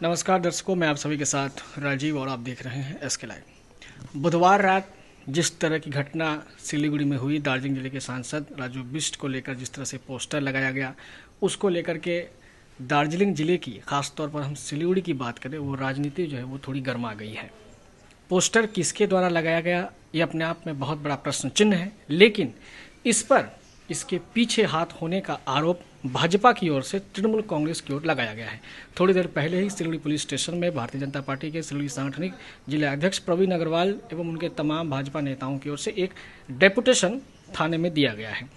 नमस्कार दर्शकों, मैं आप सभी के साथ राजीव और आप देख रहे हैं एसके लाइव। बुधवार रात जिस तरह की घटना सिलीगुड़ी में हुई, दार्जिलिंग जिले के सांसद राजू बिष्ट को लेकर जिस तरह से पोस्टर लगाया गया, उसको लेकर के दार्जिलिंग जिले की, खासतौर पर हम सिलीगुड़ी की बात करें, वो राजनीति जो है वो थोड़ी गर्मा गई है। पोस्टर किसके द्वारा लगाया गया, ये अपने आप में बहुत बड़ा प्रश्न चिन्ह है, लेकिन इस पर इसके पीछे हाथ होने का आरोप भाजपा की ओर से तृणमूल कांग्रेस की ओर लगाया गया है। थोड़ी देर पहले ही सिलीगुड़ी पुलिस स्टेशन में भारतीय जनता पार्टी के सिलीगुड़ी सांगठनिक जिला अध्यक्ष प्रवीण अग्रवाल एवं उनके तमाम भाजपा नेताओं की ओर से एक डेपुटेशन थाने में दिया गया है।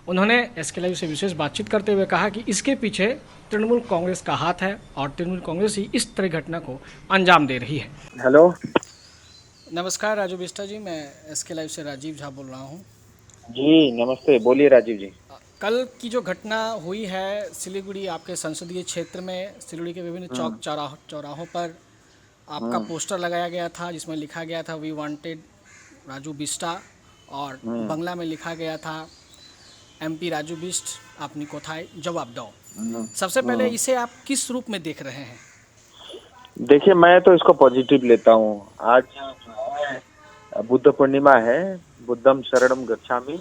उन्होंने एसके लाइव से विशेष बातचीत करते हुए कहा कि इसके पीछे तृणमूल कांग्रेस का हाथ है और तृणमूल कांग्रेस ही इस तरह घटना को अंजाम दे रही है। हेलो, नमस्कार राजू बिष्टा जी, मैं एसके लाइव से राजीव झा बोल रहा हूँ। जी नमस्ते। बोलिए राजीव जी। कल की जो घटना हुई है सिलीगुड़ी आपके संसदीय क्षेत्र में, सिलीगुड़ी के विभिन्न चौक चौराहों पर आपका पोस्टर लगाया गया था जिसमें लिखा गया था वी वांटेड राजू बिष्टा और बंगला में लिखा गया था एमपी राजू बिष्ट अपनी कोथाई जवाब दो। सबसे पहले इसे आप किस रूप में देख रहे हैं? देखिए, मैं तो इसको पॉजिटिव लेता हूँ। आज जो है बुद्ध पूर्णिमा है, बुद्धम शरणम गच्छामि,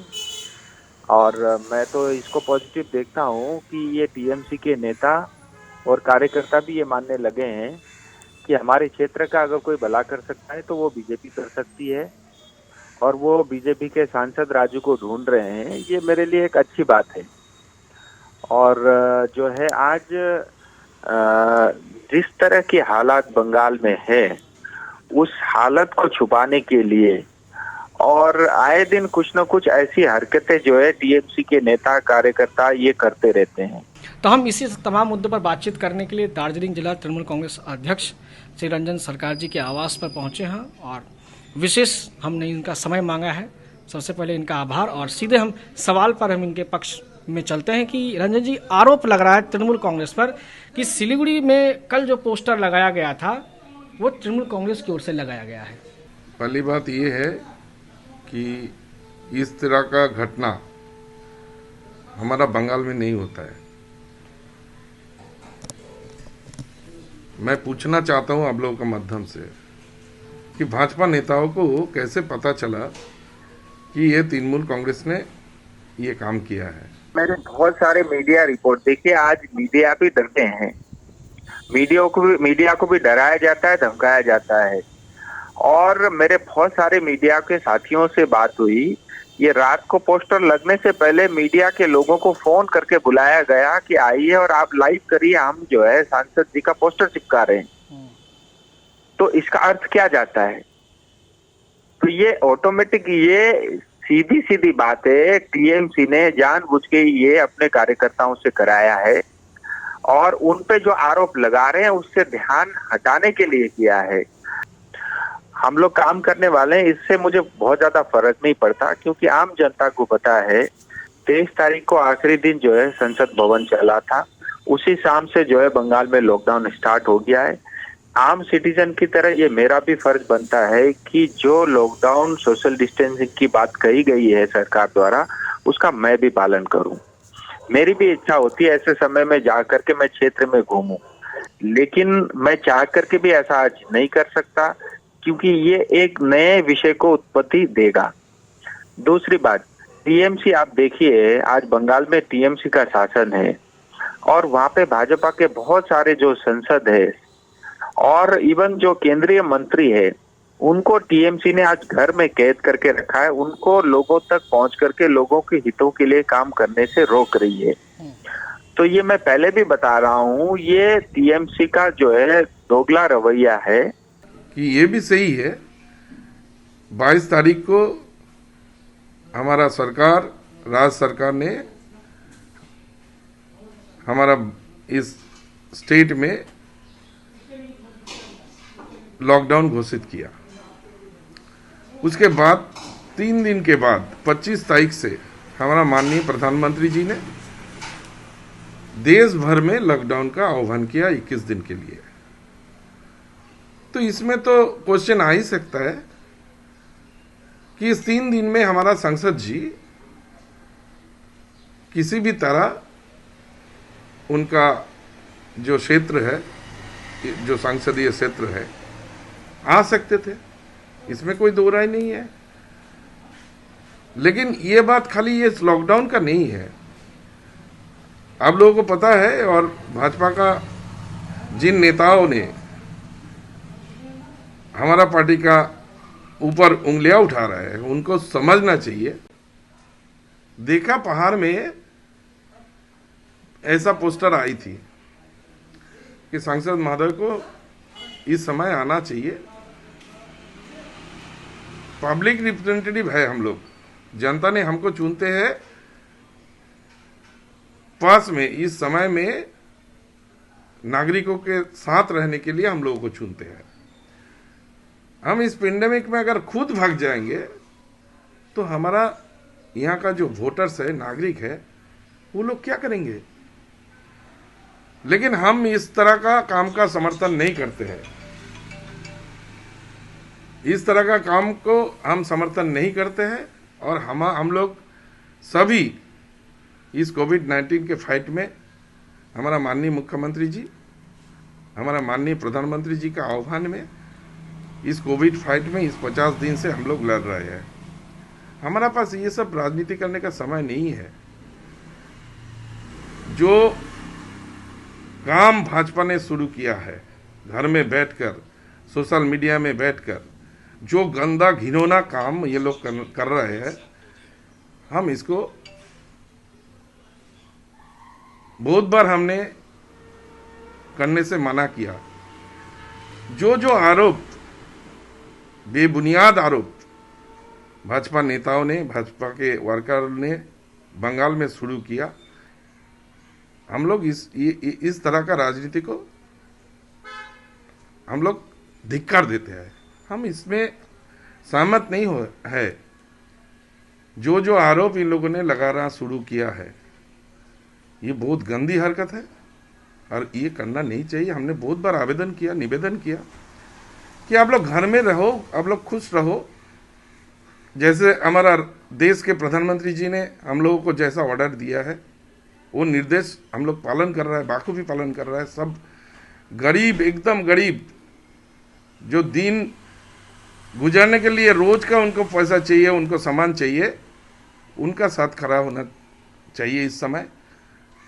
और मैं तो इसको पॉजिटिव देखता हूँ कि ये टीएमसी के नेता और कार्यकर्ता भी ये मानने लगे हैं कि हमारे क्षेत्र का अगर कोई भला कर सकता है तो वो बीजेपी कर सकती है, और वो बीजेपी के सांसद राजू को ढूंढ रहे हैं। ये मेरे लिए एक अच्छी बात है। और जो है आज जिस तरह की हालात बंगाल में है, उस हालत को छुपाने के लिए और आए दिन कुछ न कुछ ऐसी हरकतें जो है टीएमसी के नेता कार्यकर्ता ये करते रहते हैं। तो हम इसी तमाम मुद्दों पर बातचीत करने के लिए दार्जिलिंग जिला तृणमूल कांग्रेस अध्यक्ष श्री रंजन सरकार जी के आवास पर पहुंचे हैं और विशेष हमने इनका समय मांगा है। सबसे पहले इनका आभार, और सीधे हम सवाल पर हम इनके पक्ष में चलते हैं कि रंजन जी, आरोप लग रहा है तृणमूल कांग्रेस पर कि सिलीगुड़ी में कल जो पोस्टर लगाया गया था वो तृणमूल कांग्रेस की ओर से लगाया गया है। पहली बात ये है कि इस तरह का घटना हमारा बंगाल में नहीं होता है। मैं पूछना चाहता हूं आप लोगों के माध्यम से कि भाजपा नेताओं को कैसे पता चला कि ये तृणमूल कांग्रेस ने ये काम किया है। मैंने बहुत सारे मीडिया रिपोर्ट देखे। आज मीडिया भी डरते हैं, मीडिया को भी डराया जाता है, धमकाया जाता है। और मेरे बहुत सारे मीडिया के साथियों से बात हुई, ये रात को पोस्टर लगने से पहले मीडिया के लोगों को फोन करके बुलाया गया कि आइए और आप लाइव करिए, हम जो है सांसद जी का पोस्टर चिपका रहे हैं। तो इसका अर्थ क्या जाता है? तो ये ऑटोमेटिक, ये सीधी सीधी बात है, टीएमसी ने जानबूझ के ये अपने कार्यकर्ताओं से कराया है और उन पे जो आरोप लगा रहे हैं उससे ध्यान हटाने के लिए किया है। हम लोग काम करने वाले हैं, इससे मुझे बहुत ज्यादा फर्क नहीं पड़ता, क्योंकि आम जनता को पता है 23 तारीख को आखिरी दिन जो है संसद भवन चला था। उसी शाम से जो है बंगाल में लॉकडाउन स्टार्ट हो गया है। आम सिटीजन की तरह ये मेरा भी फर्ज बनता है कि जो लॉकडाउन, सोशल डिस्टेंसिंग की बात कही गई है सरकार द्वारा, उसका मैं भी पालन करूं। मेरी भी इच्छा होती है ऐसे समय में जा करके मैं क्षेत्र में घूमूं, लेकिन मैं चाह करके भी ऐसा आज नहीं कर सकता, क्योंकि ये एक नए विषय को उत्पत्ति देगा। दूसरी बात, टीएमसी आप देखिए, आज बंगाल में टीएमसी का शासन है और वहां पे भाजपा के बहुत सारे जो संसद है और इवन जो केंद्रीय मंत्री है, उनको टीएमसी ने आज घर में कैद करके रखा है। उनको लोगों तक पहुंच करके लोगों के हितों के लिए काम करने से रोक रही है। तो ये मैं पहले भी बता रहा हूँ, ये टीएमसी का जो है दोगला रवैया है। कि ये भी सही है, 22 तारीख को हमारा सरकार, राज्य सरकार ने हमारा इस स्टेट में लॉकडाउन घोषित किया। उसके बाद 3 दिन के बाद 25 तारीख से हमारा माननीय प्रधानमंत्री जी ने देश भर में लॉकडाउन का आह्वान किया 21 दिन के लिए। तो इसमें तो क्वेश्चन आ ही सकता है कि इस 3 दिन में हमारा संसद जी किसी भी तरह उनका जो क्षेत्र है जो संसदीय क्षेत्र है, आ सकते थे, इसमें कोई दो राय नहीं है। लेकिन ये बात खाली ये लॉकडाउन का नहीं है। आप लोगों को पता है, और भाजपा का जिन नेताओं ने हमारा पार्टी का ऊपर उंगलियां उठा रहे हैं, उनको समझना चाहिए। देखा पहाड़ में ऐसा पोस्टर आई थी कि सांसद महोदय को इस समय आना चाहिए। पब्लिक रिप्रेजेंटेटिव है हम लोग, जनता ने हमको चुनते हैं, पास में इस समय में नागरिकों के साथ रहने के लिए हम लोगों को चुनते हैं। हम इस पेंडेमिक में अगर खुद भाग जाएंगे तो हमारा यहाँ का जो वोटर्स है, नागरिक है, वो लोग क्या करेंगे? लेकिन हम इस तरह का काम का समर्थन नहीं करते हैं। इस तरह का काम को हम समर्थन नहीं करते हैं, और हम लोग सभी इस कोविड-19 के फाइट में हमारा माननीय मुख्यमंत्री जी, हमारा माननीय प्रधानमंत्री जी का आह्वान में इस कोविड फाइट में इस 50 दिन से हम लोग लड़ रहे हैं। हमारा पास ये सब राजनीति करने का समय नहीं है। जो काम भाजपा ने शुरू किया है, घर में बैठकर, सोशल मीडिया में बैठकर, जो गंदा घिनौना काम ये लोग कर रहे हैं, हम इसको बहुत बार हमने करने से मना किया। जो आरोप, बेबुनियाद आरोप भाजपा नेताओं ने, भाजपा के वर्कर ने बंगाल में शुरू किया, हम लोग इस तरह का राजनीति को हम लोग धिक्कार देते हैं। हम इसमें सहमत नहीं है। जो आरोप इन लोगों ने लगाना शुरू किया है, ये बहुत गंदी हरकत है और ये करना नहीं चाहिए। हमने बहुत बार आवेदन किया, निवेदन किया कि आप लोग घर में रहो, आप लोग खुश रहो। जैसे हमारा देश के प्रधानमंत्री जी ने हम लोगों को जैसा ऑर्डर दिया है, वो निर्देश हम लोग पालन कर रहा है, बाखूबी पालन कर रहा है। सब गरीब, एकदम गरीब, जो दिन गुजारने के लिए रोज का उनको पैसा चाहिए, उनको सामान चाहिए, उनका साथ खड़ा होना चाहिए इस समय,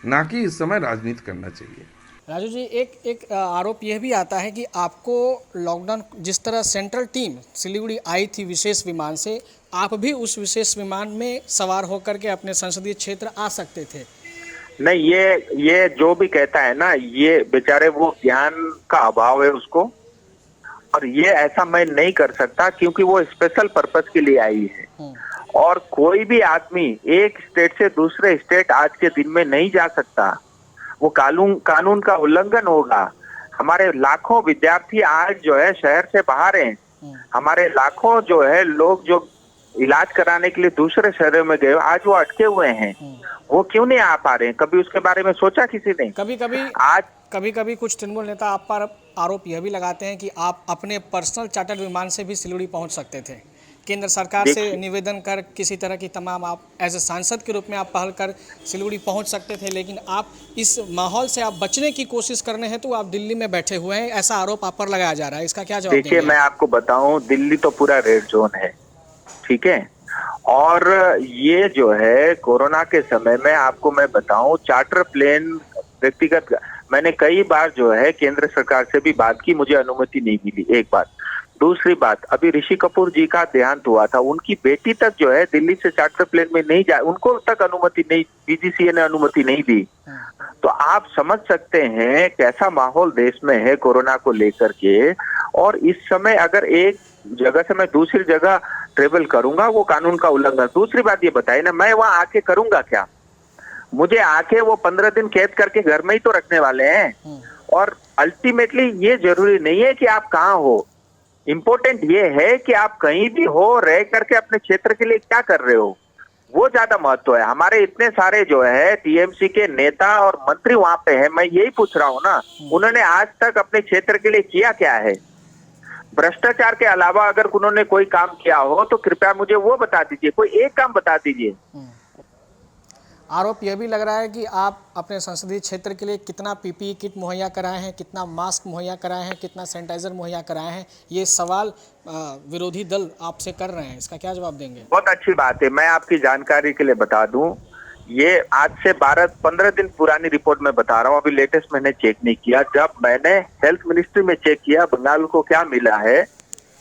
ना कि इस समय राजनीति करना चाहिए। राजू जी, एक आरोप यह भी आता है कि आपको लॉकडाउन, जिस तरह सेंट्रल टीम सिलीगुड़ी आई थी विशेष विमान से, आप भी उस विशेष विमान में सवार होकर के अपने संसदीय क्षेत्र आ सकते थे। नहीं, ये जो भी कहता है ना, ये बेचारे वो ज्ञान का अभाव है उसको, और ये ऐसा मैं नहीं कर सकता क्योंकि वो स्पेशल पर्पस के लिए आई है। और कोई भी आदमी एक स्टेट से दूसरे स्टेट आज के दिन में नहीं जा सकता, वो कानून का उल्लंघन होगा। हमारे लाखों विद्यार्थी आज जो है शहर से बाहर हैं, हमारे लाखों जो है लोग जो इलाज कराने के लिए दूसरे शहरों में गए, आज वो अटके हुए हैं। वो क्यों नहीं आ पा रहे हैं? कभी उसके बारे में सोचा किसी ने? कभी कुछ तृणमूल नेता आप पर आरोप यह भी लगाते हैं कि आप अपने पर्सनल चार्टर्ड विमान से भी सिलीगुड़ी पहुंच सकते थे। केंद्र सरकार से निवेदन कर, किसी तरह की तमाम, आप एज ए सांसद के रूप में आप पहल कर सिलीगुड़ी पहुंच सकते थे, लेकिन आप इस माहौल से आप बचने की कोशिश करने हैं तो आप दिल्ली में बैठे हुए हैं, ऐसा आरोप आप पर लगाया जा रहा है। इसका क्या जवाब देंगे? देखिए, मैं आपको बताऊं, दिल्ली तो पूरा रेड जोन है, ठीक है। और ये जो है कोरोना के समय में आपको मैं बताऊं, चार्टर प्लेन व्यक्तिगत, मैंने कई बार जो है केंद्र सरकार से भी बात की, मुझे अनुमति नहीं मिली, एक बात। दूसरी बात, अभी ऋषि कपूर जी का देहांत हुआ था, उनकी बेटी तक जो है दिल्ली से चार्टर प्लेन में नहीं जा, उनको तक अनुमति नहीं, बीजीसीए ने अनुमति नहीं दी। तो आप समझ सकते हैं कैसा माहौल देश में है कोरोना को लेकर के। और इस समय अगर एक जगह से मैं दूसरी जगह ट्रेवल करूंगा, वो कानून का उल्लंघन। दूसरी बात ये बताइए ना, मैं वहां आके करूंगा क्या? मुझे आके वो 15 दिन कैद करके घर में ही तो रखने वाले हैं। और अल्टीमेटली ये जरूरी नहीं है कि आप कहाँ हो, इम्पोर्टेंट ये है कि आप कहीं भी हो, रह करके अपने क्षेत्र के लिए क्या कर रहे हो, वो ज्यादा महत्व है। हमारे इतने सारे जो है टीएमसी के नेता और मंत्री वहां पे हैं, मैं यही पूछ रहा हूँ ना, उन्होंने आज तक अपने क्षेत्र के लिए किया क्या है? भ्रष्टाचार के अलावा अगर उन्होंने कोई काम किया हो तो कृपया मुझे वो बता दीजिए, कोई एक काम बता दीजिए। आरोप यह भी लग रहा है कि आप अपने संसदीय क्षेत्र के लिए कितना पीपीई किट मुहैया कराए हैं, कितना मास्क मुहैया कराए हैं, कितना सैनिटाइजर मुहैया कराए हैं, ये सवाल विरोधी दल आपसे कर रहे हैं, इसका क्या जवाब देंगे? बहुत अच्छी बात है। मैं आपकी जानकारी के लिए बता दूं, ये आज से 12-15 दिन पुरानी रिपोर्ट में बता रहा हूँ, अभी लेटेस्ट मैंने चेक नहीं किया। जब मैंने हेल्थ मिनिस्ट्री में चेक किया बंगाल को क्या मिला है,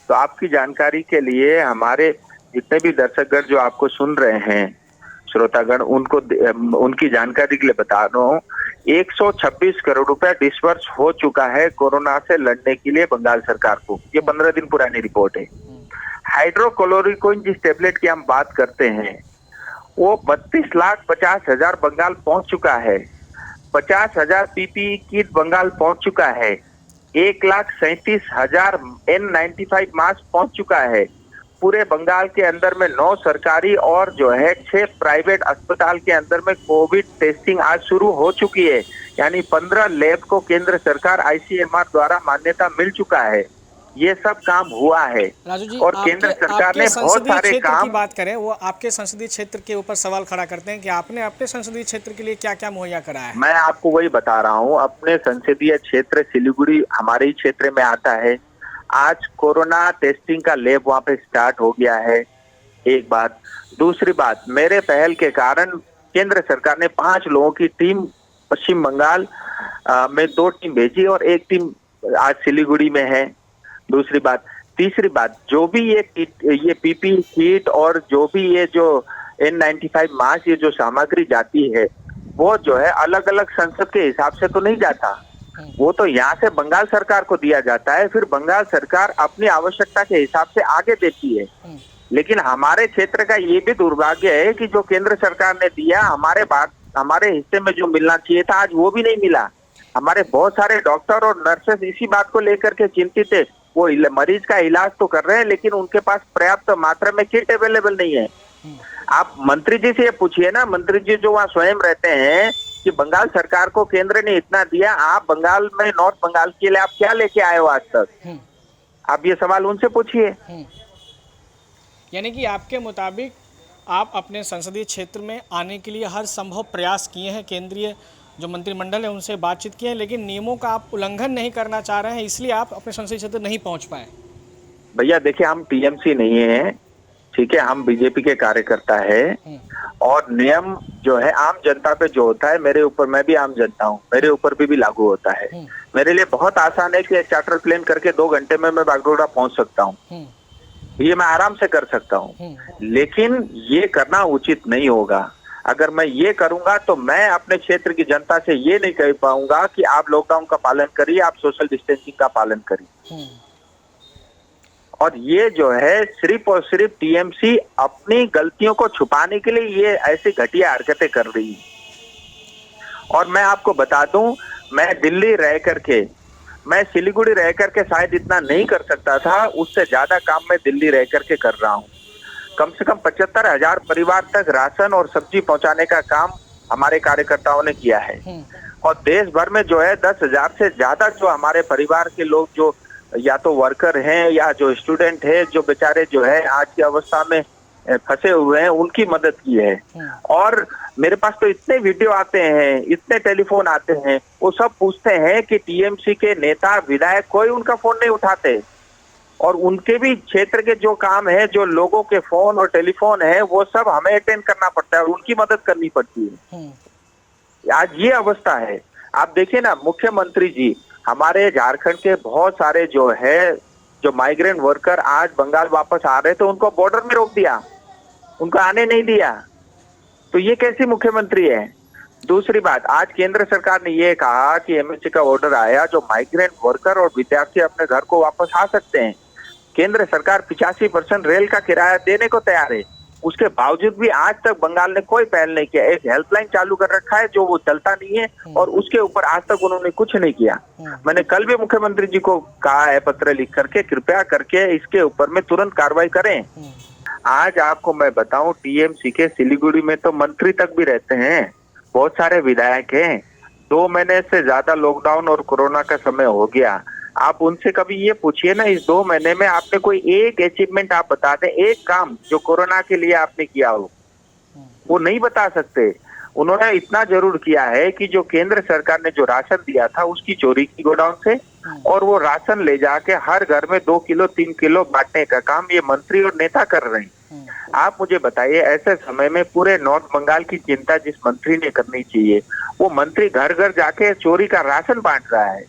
तो आपकी जानकारी के लिए हमारे जितने भी दर्शकगण जो आपको सुन रहे हैं, श्रोतागण, उनकी जानकारी के लिए बता रहा हूँ, 126 करोड़ रुपया डिस्बर्स हो चुका है कोरोना से लड़ने के लिए बंगाल सरकार को। ये 15 दिन पुरानी रिपोर्ट है। हाइड्रोक्लोरोक्विन जिस टेबलेट की हम बात करते हैं, वो 32,50,000 बंगाल पहुंच चुका है। 50,000 पीपीई किट बंगाल पहुंच चुका है। 1,37,000 N95 मास्क पहुंच चुका है। पूरे बंगाल के अंदर में 9 सरकारी और जो है 6 प्राइवेट अस्पताल के अंदर में कोविड टेस्टिंग आज शुरू हो चुकी है। यानी 15 लैब को केंद्र सरकार ICMR द्वारा मान्यता मिल चुका है। ये सब काम हुआ है। राजू जी, और केंद्र सरकार ने बहुत सारे काम की बात करें, वो आपके संसदीय क्षेत्र के ऊपर सवाल खड़ा करते हैं कि आपने अपने संसदीय क्षेत्र के लिए क्या क्या मुहैया कराया है। मैं आपको वही बता रहा हूँ, अपने संसदीय क्षेत्र सिलीगुड़ी हमारे ही क्षेत्र में आता है। आज कोरोना टेस्टिंग का लैब वहाँ पे स्टार्ट हो गया है, एक बात। दूसरी बात, मेरे पहल के कारण केंद्र सरकार ने 5 लोगों की टीम पश्चिम बंगाल में 2 टीम भेजी और 1 टीम आज सिलीगुड़ी में है। दूसरी बात, तीसरी बात, जो भी ये पीपीई किट और जो भी ये जो N95 मास्क, ये जो सामग्री जाती है, वो जो है अलग अलग संसद के हिसाब से तो नहीं जाता, वो तो यहाँ से बंगाल सरकार को दिया जाता है। फिर बंगाल सरकार अपनी आवश्यकता के हिसाब से आगे देती है। लेकिन हमारे क्षेत्र का ये भी दुर्भाग्य है कि जो केंद्र सरकार ने दिया, हमारे हिस्से में जो मिलना चाहिए था, आज वो भी नहीं मिला। हमारे बहुत सारे डॉक्टर और नर्सेस इसी बात को लेकर के चिंतित है। वो मरीज का इलाज तो कर रहे हैं, लेकिन उनके पास पर्याप्त मात्रा में किट अवेलेबल नहीं है। आप मंत्री जी से ये पूछिए ना, मंत्री जी जो वहाँ स्वयं रहते हैं, कि बंगाल सरकार को केंद्र ने इतना दिया, आप बंगाल में नॉर्थ बंगाल के लिए आप क्या लेके आए हो आज तक? आप ये सवाल उनसे पूछिए। यानी कि आपके मुताबिक आप अपने संसदीय क्षेत्र में आने के लिए हर संभव प्रयास किए हैं, केंद्रीय जो मंत्रिमंडल है उनसे बातचीत की है, लेकिन नियमों का आप उल्लंघन नहीं करना चाह रहे हैं, इसलिए आप अपने संसदीय क्षेत्र नहीं पहुंच पाए। भैया देखिए, हम टीएमसी नहीं है, ठीक है, हम बीजेपी के कार्यकर्ता है। और नियम जो है आम जनता पे जो होता है, मेरे ऊपर, मैं भी आम जनता हूँ, मेरे ऊपर भी लागू होता है। मेरे लिए बहुत आसान है कि एक चार्टर प्लेन करके 2 घंटे में मैं बागडोगरा पहुंच सकता हूँ। ये मैं आराम से कर सकता हूँ। लेकिन ये करना उचित नहीं होगा। अगर मैं ये करूंगा तो मैं अपने क्षेत्र की जनता से ये नहीं कह पाऊंगा कि आप लॉकडाउन का पालन करिए, आप सोशल डिस्टेंसिंग का पालन करिए। और ये जो है सिर्फ और सिर्फ टीएमसी अपनी गलतियों को छुपाने के लिए ये ऐसी घटिया हरकतें कर रही है। और मैं आपको बता दूं, मैं दिल्ली रह करके, मैं सिलीगुड़ी रह करके शायद इतना नहीं कर सकता था, उससे ज्यादा काम मैं दिल्ली रह करके कर रहा हूँ। कम से कम 75,000 परिवार तक राशन और सब्जी पहुंचाने का काम हमारे कार्यकर्ताओं ने किया है। और देश भर में जो है 10,000 से ज्यादा जो हमारे परिवार के लोग जो या तो वर्कर हैं या जो स्टूडेंट है, जो बेचारे जो है आज की अवस्था में फंसे हुए हैं, उनकी मदद की है। और मेरे पास तो इतने वीडियो आते हैं, इतने टेलीफोन आते हैं, वो सब पूछते हैं कि टीएमसी के नेता विधायक कोई उनका फोन नहीं उठाते। और उनके भी क्षेत्र के जो काम है, जो लोगों के फोन और टेलीफोन है, वो सब हमें अटेंड करना पड़ता है और उनकी मदद करनी पड़ती है। आज ये अवस्था है। आप देखिए ना, मुख्यमंत्री जी, हमारे झारखंड के बहुत सारे जो है जो माइग्रेंट वर्कर आज बंगाल वापस आ रहे थे, उनको बॉर्डर में रोक दिया, उनको आने नहीं दिया। तो ये कैसी मुख्यमंत्री है? दूसरी बात, आज केंद्र सरकार ने ये कहा कि एमएससी का ऑर्डर आया, जो माइग्रेंट वर्कर और विद्यार्थी अपने घर को वापस आ सकते हैं। केंद्र सरकार 85% रेल का किराया देने को तैयार है, उसके बावजूद भी आज तक बंगाल ने कोई पहल नहीं किया। एक हेल्पलाइन चालू कर रखा है जो वो चलता नहीं है, और उसके ऊपर आज तक उन्होंने कुछ नहीं किया। मैंने कल भी मुख्यमंत्री जी को कहा है पत्र लिख करके, कृपया करके इसके ऊपर में तुरंत कार्रवाई करें। आज आपको मैं बताऊं, टीएमसी के सिलीगुड़ी में तो मंत्री तक भी रहते हैं, बहुत सारे विधायक हैं। 2 महीने से ज्यादा लॉकडाउन और कोरोना का समय हो गया। आप उनसे कभी ये पूछिए ना, इस 2 महीने में आपने कोई एक अचीवमेंट आप बता दें, एक काम जो कोरोना के लिए आपने किया हो, वो नहीं बता सकते। उन्होंने इतना जरूर किया है कि जो केंद्र सरकार ने जो राशन दिया था उसकी चोरी की गोडाउन से, और वो राशन ले जाके हर घर में 2 किलो 3 किलो बांटने का काम ये मंत्री और नेता कर रहे हैं। आप मुझे बताइए, ऐसे समय में पूरे नॉर्थ बंगाल की चिंता जिस मंत्री ने करनी चाहिए, वो मंत्री घर घर जाके चोरी का राशन बांट रहा है।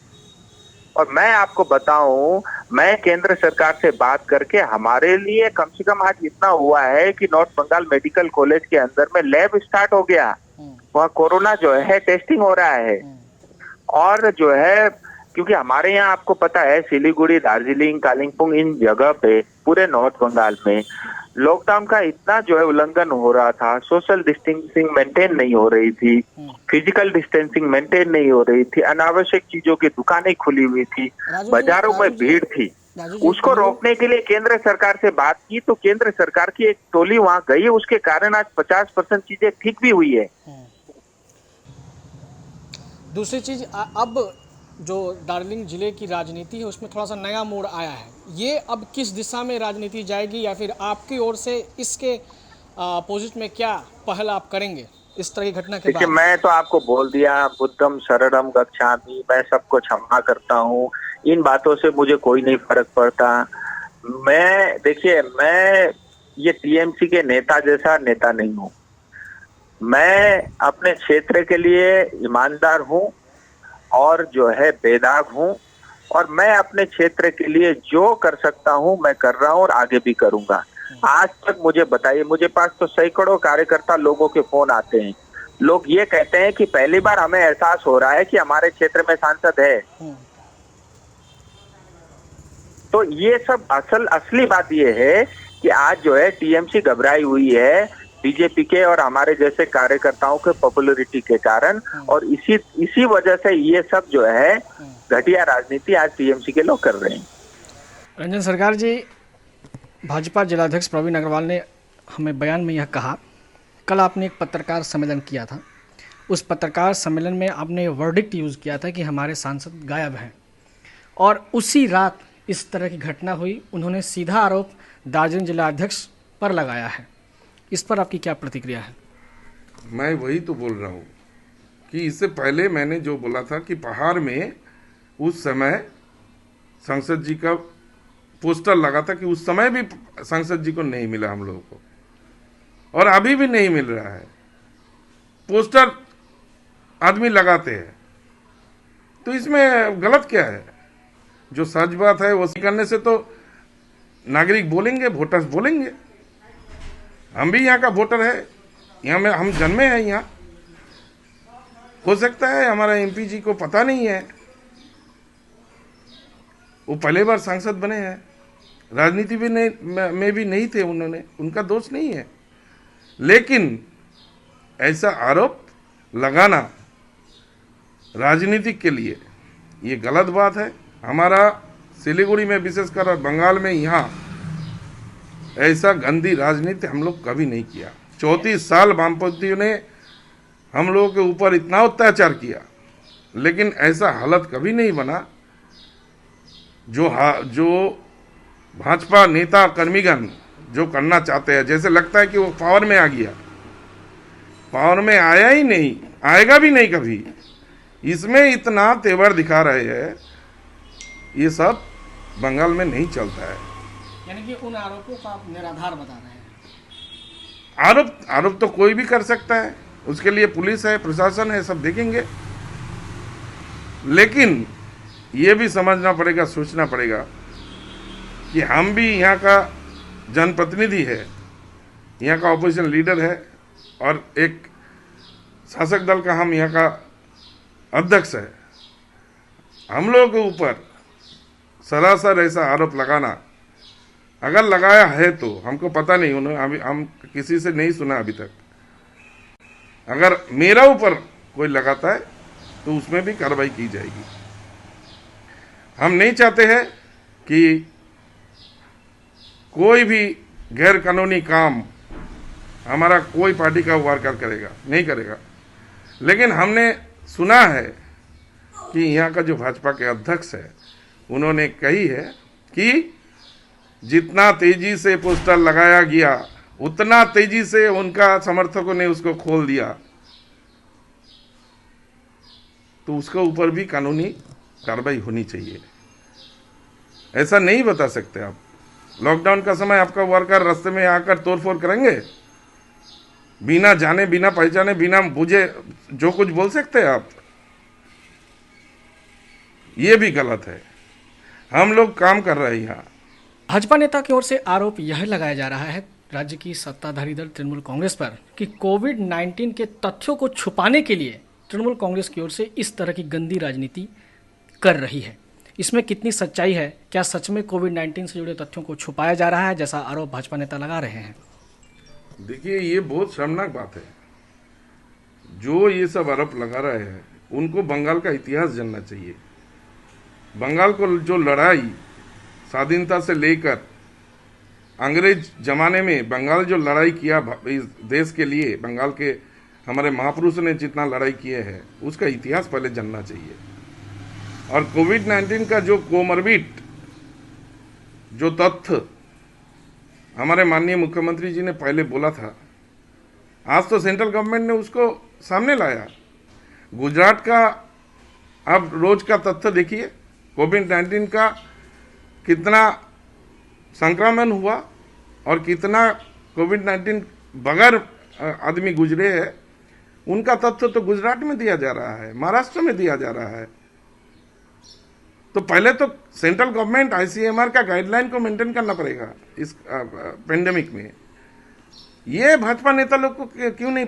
और मैं आपको बताऊं, मैं केंद्र सरकार से बात करके हमारे लिए कम से कम आज इतना हुआ है कि नॉर्थ बंगाल मेडिकल कॉलेज के अंदर में लैब स्टार्ट हो गया, वहाँ कोरोना जो है टेस्टिंग हो रहा है। और जो है, क्योंकि हमारे यहाँ आपको पता है सिलीगुड़ी, दार्जिलिंग, कालिम्पोंग, इन जगह पे पूरे नॉर्थ बंगाल में लॉकडाउन का इतना जो है उल्लंघन हो रहा था, सोशल डिस्टेंसिंग मेंटेन नहीं हो रही थी, फिजिकल डिस्टेंसिंग मेंटेन नहीं हो रही थी, अनावश्यक चीजों की दुकानें खुली हुई थी, बाजारों में भीड़ थी। उसको रोकने के लिए केंद्र सरकार से बात की तो केंद्र सरकार की एक टोली वहां गई, उसके कारण आज 50% चीजें ठीक भी हुई है। दूसरी चीज, अब जो दार्जिलिंग जिले की राजनीति है उसमें थोड़ा सा नया मोड़ आया है। ये अब किस दिशा में राजनीति जाएगी, या फिर आपकी ओर से इसके अपोजिट में क्या पहल आप करेंगे इस तरह की घटना के बाद? देखिए, मैं तो आपको बोल दिया, बुद्धम शरणम गच्छामि, मैं सबको क्षमा करता हूँ, इन बातों से मुझे कोई नहीं फर्क पड़ता। देखिए, मैं ये टीएमसी के नेता जैसा नेता नहीं हूँ। मैं अपने क्षेत्र के लिए ईमानदार हूँ और जो है बेदाग हूँ, और मैं अपने क्षेत्र के लिए जो कर सकता हूँ मैं कर रहा हूँ और आगे भी करूंगा। आज तक मुझे बताइए, मुझे पास तो सैकड़ों कार्यकर्ता लोगों के फोन आते हैं, लोग ये कहते हैं कि पहली बार हमें एहसास हो रहा है कि हमारे क्षेत्र में सांसद है। तो ये सब असली बात ये है कि आज जो है टीएमसी घबराई हुई है बीजेपी के और हमारे जैसे कार्यकर्ताओं के पॉपुलैरिटी के कारण, और इसी वजह से ये सब जो है घटिया राजनीति आज टीएमसी के लोग कर रहे हैं। रंजन सरकार जी, भाजपा जिलाध्यक्ष प्रवीण अग्रवाल ने हमें बयान में यह कहा, कल आपने एक पत्रकार सम्मेलन किया था, उस पत्रकार सम्मेलन में आपने वर्डिक्ट यूज़ किया था कि हमारे सांसद गायब हैं, और उसी रात इस तरह की घटना हुई। उन्होंने सीधा आरोप दार्जिलिंग जिलाध्यक्ष पर लगाया है। इस पर आपकी क्या प्रतिक्रिया है? मैं वही तो बोल रहा हूँ कि इससे पहले मैंने जो बोला था कि पहाड़ में उस समय सांसद जी का पोस्टर लगा था, कि उस समय भी सांसद जी को नहीं मिला हम लोगों को, और अभी भी नहीं मिल रहा है। पोस्टर आदमी लगाते हैं तो इसमें गलत क्या है? जो सच बात है वो करने से तो नागरिक बोलेंगे, वोटर्स बोलेंगे। हम भी यहाँ का वोटर है, यहाँ में हम जन्मे हैं यहाँ। हो सकता है हमारा एमपी जी को पता नहीं है, वो पहले बार सांसद बने हैं, राजनीति भी में भी नहीं थे उन्होंने, उनका दोष नहीं है। लेकिन ऐसा आरोप लगाना राजनीतिक के लिए ये गलत बात है। हमारा सिलीगुड़ी में विशेषकर और बंगाल में यहाँ ऐसा गंदी राजनीति हम लोग कभी नहीं किया। 34 साल वामपंथियों ने हम लोगों के ऊपर इतना अत्याचार किया, लेकिन ऐसा हालत कभी नहीं बना। जो भाजपा नेता कर्मीगण जो करना चाहते हैं, जैसे लगता है कि वो पावर में आ गया, पावर में आया ही नहीं, आएगा भी नहीं कभी। इसमें इतना तेवर दिखा रहे हैं, ये सब बंगाल में नहीं चलता है। यानी कि उन आरोपों का आप निराधार बता रहे हैं? आरोप तो कोई भी कर सकता है, उसके लिए पुलिस है, प्रशासन है, सब देखेंगे। लेकिन ये भी समझना पड़ेगा, सोचना पड़ेगा कि हम भी यहाँ का जनप्रतिनिधि है, यहाँ का ऑपोजिशन लीडर है, और एक शासक दल का हम यहाँ का अध्यक्ष है। हम लोगों के ऊपर सरासर ऐसा आरोप लगाना, अगर लगाया है तो हमको पता नहीं, उन्होंने हम किसी से नहीं सुना अभी तक। अगर मेरा ऊपर कोई लगाता है तो उसमें भी कार्रवाई की जाएगी। हम नहीं चाहते हैं कि कोई भी गैर कानूनी काम हमारा कोई पार्टी का वर्कर करेगा, नहीं करेगा। लेकिन हमने सुना है कि यहाँ का जो भाजपा के अध्यक्ष है, उन्होंने कही है कि जितना तेजी से पोस्टर लगाया गया, उतना तेजी से उनका समर्थकों ने उसको खोल दिया। तो उसके ऊपर भी कानूनी कार्रवाई होनी चाहिए। ऐसा नहीं बता सकते आप। लॉकडाउन का समय आपका वर्कर रास्ते में आकर तोड़फोड़ करेंगे, बिना जाने बिना पहचाने बिना बुझे जो कुछ बोल सकते हैं आप, ये भी गलत है। हम लोग काम कर रहे हैं यहाँ। भाजपा नेता की ओर से आरोप यह लगाया जा रहा है राज्य की सत्ताधारी दल तृणमूल कांग्रेस पर कि कोविड-19 के तथ्यों को छुपाने के लिए तृणमूल कांग्रेस की ओर से इस तरह की गंदी राजनीति कर रही है। इसमें कितनी सच्चाई है? क्या सच में कोविड-19 से जुड़े तथ्यों को छुपाया जा रहा है, जैसा आरोप भाजपा नेता लगा रहे हैं? देखिए, ये बहुत शर्मनाक बात है। जो ये सब आरोप लगा रहे हैं उनको बंगाल का इतिहास जानना चाहिए। बंगाल को जो लड़ाई स्वाधीनता से लेकर अंग्रेज जमाने में बंगाल जो लड़ाई किया इस देश के लिए, बंगाल के हमारे महापुरुषों ने जितना लड़ाई किए हैं उसका इतिहास पहले जानना चाहिए। और कोविड-19 का जो कोमॉर्बिड जो तथ्य हमारे माननीय मुख्यमंत्री जी ने पहले बोला था, आज तो सेंट्रल गवर्नमेंट ने उसको सामने लाया। गुजरात का अब रोज का तथ्य देखिए, कोविड-19 का कितना संक्रमण हुआ और कितना कोविड-19 बगैर आदमी गुजरे हैं, उनका तथ्य तो गुजरात में दिया जा रहा है, महाराष्ट्र में दिया जा रहा है। तो पहले तो सेंट्रल गवर्नमेंट आईसीएमआर का गाइडलाइन को मेंटेन करना पड़ेगा इस पेंडेमिक में। ये भाजपा नेता लोग को क्यों नहीं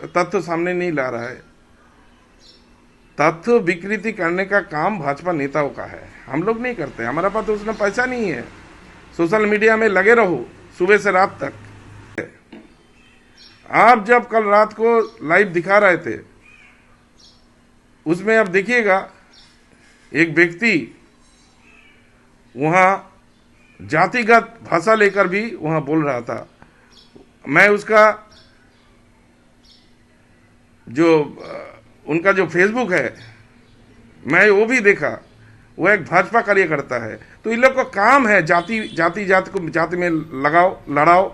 तथ्य सामने नहीं ला रहा है? तथ्य विकृति करने का काम भाजपा नेताओं का है, हम लोग नहीं करते। हमारा पास तो उसमें पैसा नहीं है। सोशल मीडिया में लगे रहो सुबह से रात तक। आप जब कल रात को लाइव दिखा रहे थे, उसमें आप देखिएगा एक व्यक्ति वहां जातिगत भाषा लेकर भी वहां बोल रहा था। मैं उसका जो उनका जो फेसबुक है, मैं वो भी देखा, वो एक भाजपा कार्यकर्ता है। तो इन लोग का काम है जाति को जाति में लगाओ, लड़ाओ,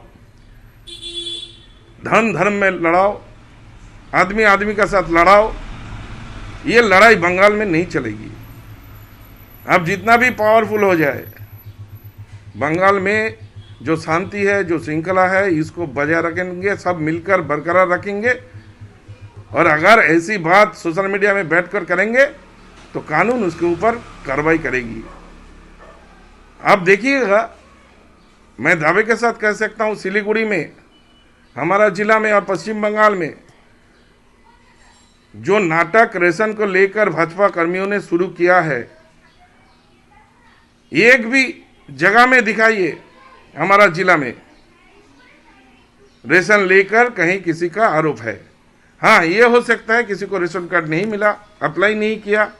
धर्म में लड़ाओ, आदमी आदमी का साथ लड़ाओ। ये लड़ाई बंगाल में नहीं चलेगी। अब जितना भी पावरफुल हो जाए, बंगाल में जो शांति है, जो श्रृंखला है, इसको बजाय रखेंगे, सब मिलकर बरकरार रखेंगे। और अगर ऐसी बात सोशल मीडिया में बैठकर करेंगे तो कानून उसके ऊपर कार्रवाई करेगी। आप देखिएगा, मैं दावे के साथ कह सकता हूं, सिलीगुड़ी में, हमारा जिला में और पश्चिम बंगाल में जो नाटक रेशन को लेकर भाजपा कर्मियों ने शुरू किया है, एक भी जगह में दिखाइए हमारा जिला में रेशन लेकर कहीं किसी का आरोप है। हाँ, ये हो सकता है किसी को रेशन कार्ड नहीं मिला, अप्लाई नहीं किया,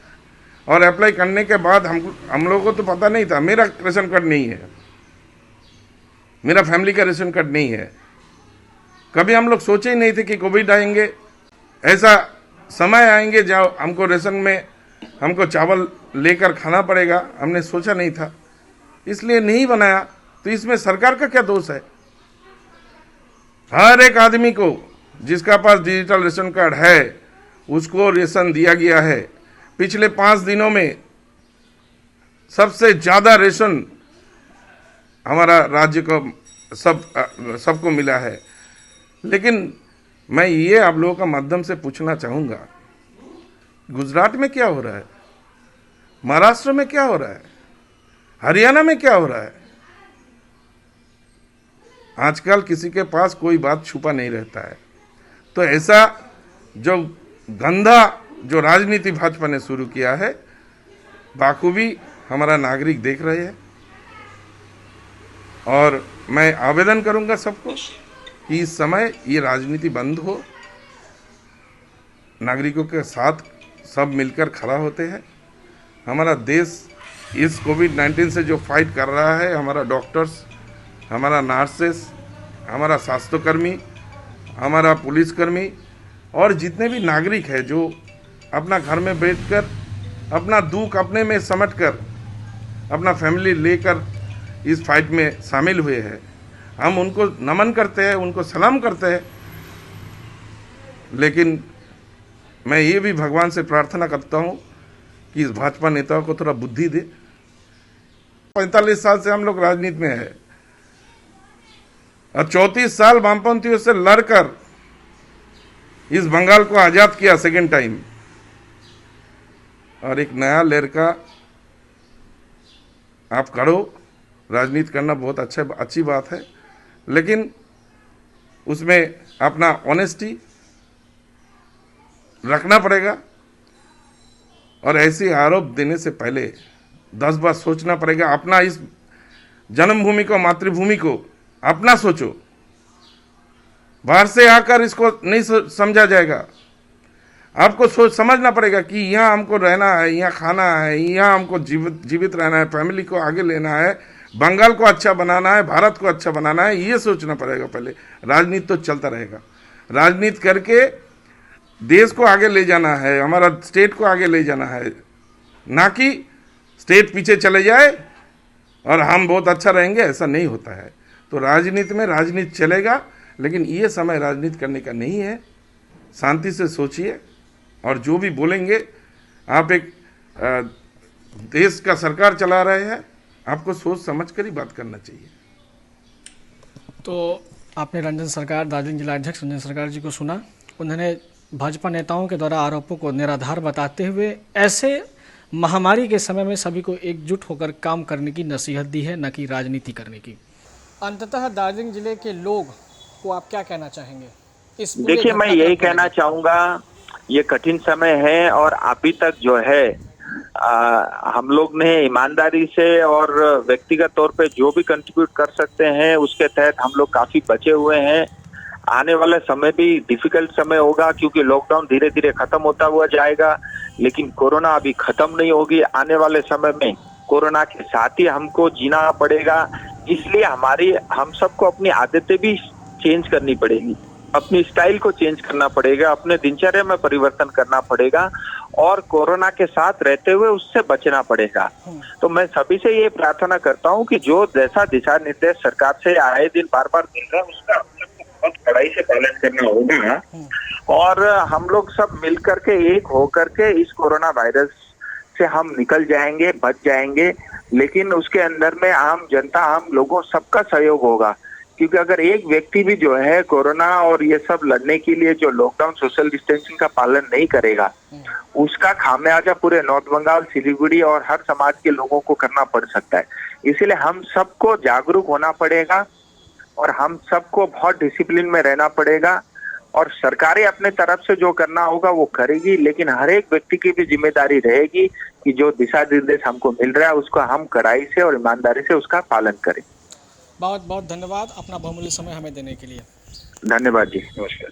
और अप्लाई करने के बाद हम लोगों को तो पता नहीं था। मेरा रेशन कार्ड नहीं है, मेरा फैमिली का रेशन कार्ड नहीं है। कभी हम लोग सोचे ही नहीं थे कि कोविड आएंगे, ऐसा समय आएंगे जब हमको रेशन में हमको चावल लेकर खाना पड़ेगा। हमने सोचा नहीं था, इसलिए नहीं बनाया। तो इसमें सरकार का क्या दोष है? हर एक आदमी को जिसका पास डिजिटल रेशन कार्ड है उसको रेशन दिया गया है। पिछले 5 दिनों में सबसे ज्यादा रेशन हमारा राज्य को सबको मिला है। लेकिन मैं ये आप लोगों का माध्यम से पूछना चाहूंगा, गुजरात में क्या हो रहा है, महाराष्ट्र में क्या हो रहा है, हरियाणा में क्या हो रहा है? आजकल किसी के पास कोई बात छुपा नहीं रहता है। तो ऐसा जो गंदा जो राजनीति भाजपा ने शुरू किया है, बाखूबी हमारा नागरिक देख रहे हैं। और मैं आवेदन करूंगा सबको कि इस समय ये राजनीति बंद हो, नागरिकों के साथ सब मिलकर खड़ा होते हैं। हमारा देश इस कोविड-19 से जो फाइट कर रहा है, हमारा डॉक्टर्स, हमारा नर्सेस, हमारा स्वास्थ्यकर्मी, हमारा पुलिसकर्मी और जितने भी नागरिक हैं जो अपना घर में बैठकर अपना दुख अपने में समेटकर अपना फैमिली लेकर इस फाइट में शामिल हुए हैं, हम उनको नमन करते हैं, उनको सलाम करते हैं। लेकिन मैं ये भी भगवान से प्रार्थना करता हूँ कि इस भाजपा नेताओं को थोड़ा बुद्धि दे। 45 साल से हम लोग राजनीति में है और 34 साल वामपंथियों से लड़कर इस बंगाल को आजाद किया सेकेंड टाइम, और एक नया लड़का आप करो, राजनीति करना बहुत अच्छी बात है, लेकिन उसमें अपना ऑनेस्टी रखना पड़ेगा और ऐसे आरोप देने से पहले 10 बार सोचना पड़ेगा। अपना इस जन्मभूमि को, मातृभूमि को अपना सोचो, बाहर से आकर इसको नहीं समझा जाएगा। आपको सोच समझना पड़ेगा कि यहाँ हमको रहना है, यहाँ खाना है, यहाँ हमको जीवित रहना है, फैमिली को आगे लेना है, बंगाल को अच्छा बनाना है, भारत को अच्छा बनाना है, ये सोचना पड़ेगा पहले। राजनीति तो चलता रहेगा, राजनीति करके देश को आगे ले जाना है, हमारा स्टेट को आगे ले जाना है, ना कि स्टेट पीछे चले जाए और हम बहुत अच्छा रहेंगे, ऐसा नहीं होता है। तो राजनीति में राजनीति चलेगा, लेकिन ये समय राजनीति करने का नहीं है। शांति से सोचिए और जो भी बोलेंगे, आप एक देश का सरकार चला रहे हैं, आपको सोच समझ कर ही बात करना चाहिए। तो आपने रंजन सरकार, दार्जिलिंग जिला अध्यक्ष रंजन सरकार जी को सुना। उन्होंने भाजपा नेताओं के द्वारा आरोपों को निराधार बताते हुए ऐसे महामारी के समय में सभी को एकजुट होकर काम करने की नसीहत दी है, न कि राजनीति करने की। अंततः दार्जिलिंग जिले के लोग को आप क्या कहना चाहेंगे इस? देखिए, मैं यही कहना चाहूंगा, ये कठिन समय है और अभी तक जो है हम लोग ने ईमानदारी से और व्यक्तिगत तौर पे जो भी कंट्रीब्यूट कर सकते हैं उसके तहत हम लोग काफी बचे हुए हैं। आने वाला समय भी डिफिकल्ट समय होगा क्योंकि लॉकडाउन धीरे धीरे खत्म होता हुआ जाएगा, लेकिन कोरोना अभी खत्म नहीं होगी। आने वाले समय में कोरोना के साथ ही हमको जीना पड़ेगा, इसलिए हम सबको अपनी आदतें भी चेंज करनी पड़ेगी, अपनी स्टाइल को चेंज करना पड़ेगा, अपने दिनचर्या में परिवर्तन करना पड़ेगा और कोरोना के साथ रहते हुए उससे बचना पड़ेगा। तो मैं सभी से ये प्रार्थना करता हूँ कि जो जैसा दिशा निर्देश सरकार से आए दिन बार बार मिल रहा है उसका बहुत कड़ाई से पालन करना होगा और हम लोग सब मिल करके एक होकर के इस कोरोना वायरस से हम निकल जाएंगे, बच जाएंगे। लेकिन उसके अंदर में आम जनता, आम लोगों सबका सहयोग होगा, क्योंकि अगर एक व्यक्ति भी जो है कोरोना और ये सब लड़ने के लिए जो लॉकडाउन, सोशल डिस्टेंसिंग का पालन नहीं करेगा, उसका खामियाजा पूरे नॉर्थ बंगाल, सिलीगुड़ी और हर समाज के लोगों को करना पड़ सकता है। इसीलिए हम सबको जागरूक होना पड़ेगा और हम सबको बहुत डिसिप्लिन में रहना पड़ेगा और सरकारें अपने तरफ से जो करना होगा वो करेगी, लेकिन हर एक व्यक्ति की भी जिम्मेदारी रहेगी कि जो दिशा निर्देश हमको मिल रहा है उसको हम कड़ाई से और ईमानदारी से उसका पालन करें। बहुत बहुत धन्यवाद अपना बहुमूल्य समय हमें देने के लिए। धन्यवाद जी, नमस्कार।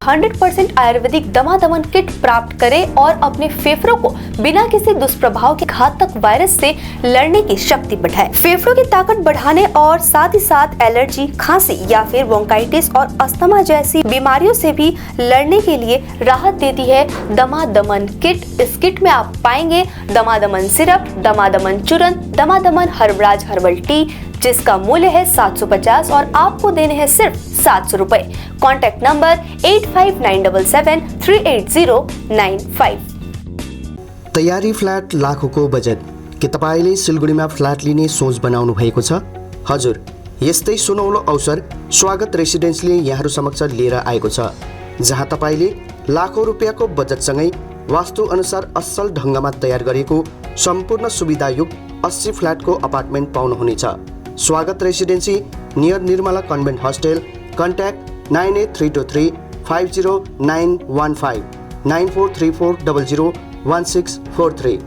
100% आयुर्वेदिक दमादमन किट प्राप्त करें और अपने फेफड़ों को बिना किसी दुष्प्रभाव के घातक वायरस से लड़ने की शक्ति बढ़ाएं। फेफड़ों की ताकत बढ़ाने और साथ ही साथ एलर्जी, खांसी या फिर ब्रोंकाइटिस और अस्थमा जैसी बीमारियों से भी लड़ने के लिए राहत देती है दमादमन किट। इस किट में आप पाएंगे दमादमन सिरप, दमादमन चूर्ण, दमादमन हर्बराज हर्बल टी, जिसका मूल्य है 750 और आपको देने हैं सिर्फ 700 रुपए। Contact number 8597738095। तयारी फ्ल्याट लाखौंको बजेट के तपाईले सिलगढीमा फ्ल्याट लिने सोच बनाउनु भएको छ? हजुर, यस्तै सुनौलो अवसर स्वागत रेसिडेन्सले यहाँहरू समक्ष लिएर आएको छ, जहाँ तपाईले लाखौं रुपियाँको बजेटसँगै वास्तु अनुसार असल ढङ्गमा तयार गरिएको सम्पूर्ण सुविधायुक्त 80 फ्ल्याटको अपार्टमेन्ट पाउनुहुनेछ। स्वागत residency near Nirmala convent hostel. Contact 9832350915 9434001643।